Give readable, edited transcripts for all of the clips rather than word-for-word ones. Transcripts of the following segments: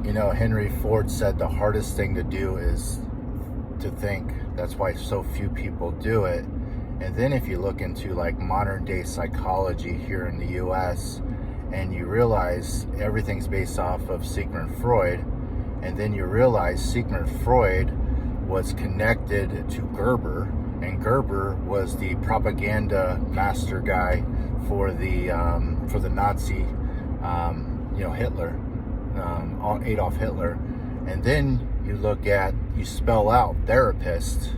You know, Henry Ford said the hardest thing to do is to think. That's why so few people do it. And then if you look into like modern day psychology here in the US, and you realize everything's based off of Sigmund Freud, and then you realize Sigmund Freud was connected to Gerber, and Gerber was the propaganda master guy for the Nazi, Hitler, Adolf Hitler. And then you spell out therapist,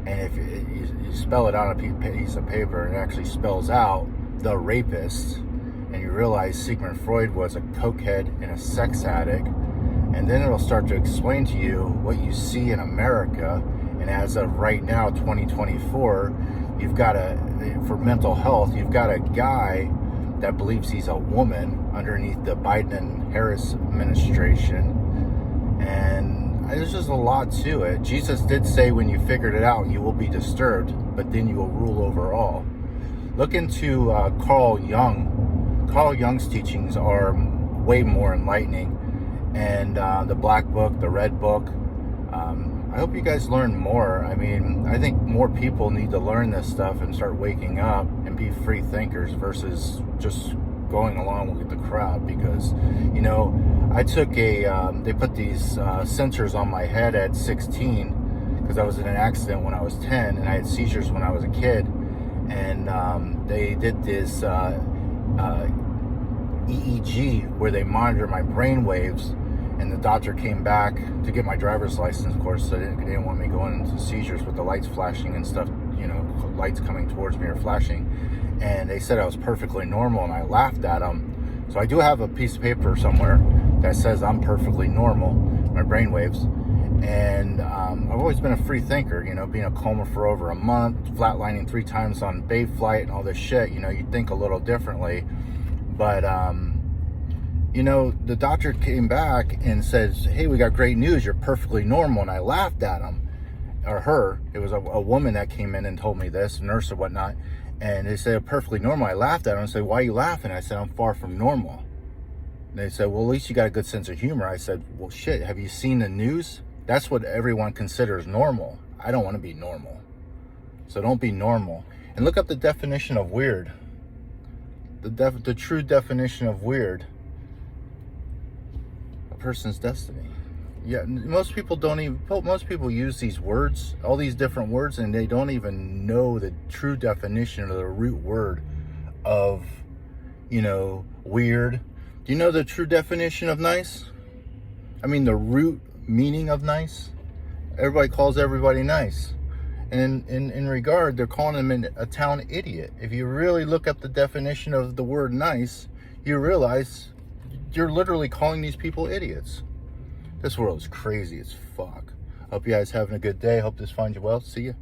and if you spell it on a piece of paper, it actually spells out the rapist, and you realize Sigmund Freud was a cokehead and a sex addict. And then it'll start to explain to you what you see in America. And as of right now, 2024, for mental health, you've got a guy that believes he's a woman underneath the Biden and Harris administration. And there's just a lot to it. Jesus did say, when you figured it out, you will be disturbed, but then you will rule over all. Look into Carl Jung. Carl Jung's teachings are way more enlightening. And the Black Book, the Red Book. I hope you guys learn more. I mean, I think more people need to learn this stuff and start waking up and be free thinkers versus just going along with the crowd. Because, I took they put these sensors on my head at 16 because I was in an accident when I was 10, and I had seizures when I was a kid. And they did this EEG where they monitor my brain waves. And the doctor came back to get my driver's license, of course, so they didn't want me going into seizures with the lights flashing and stuff, lights coming towards me or flashing. And they said I was perfectly normal, and I laughed at them. So I do have a piece of paper somewhere that says I'm perfectly normal, my brain waves. And I've always been a free thinker, being a coma for over a month, flatlining 3 times on Bay Flight and all this shit. You think a little differently. But, the doctor came back and says, hey, we got great news. You're perfectly normal. And I laughed at him, or her. It was a woman that came in and told me this, a nurse or whatnot. And they said, perfectly normal. I laughed at her and said, why are you laughing? I said, I'm far from normal. And they said, well, at least you got a good sense of humor. I said, well, shit, have you seen the news? That's what everyone considers normal. I don't want to be normal. So don't be normal. And look up the definition of weird. The true definition of weird. A person's destiny. Yeah, most people use these words, all these different words, and they don't even know the true definition of the root word of, weird. Do you know the true definition of nice? I mean, the root meaning of nice? Everybody calls everybody nice. And in regard, they're calling him a town idiot. If you really look up the definition of the word nice, you realize you're literally calling these people idiots. This world is crazy as fuck. Hope you guys having a good day. Hope this finds you well. See ya.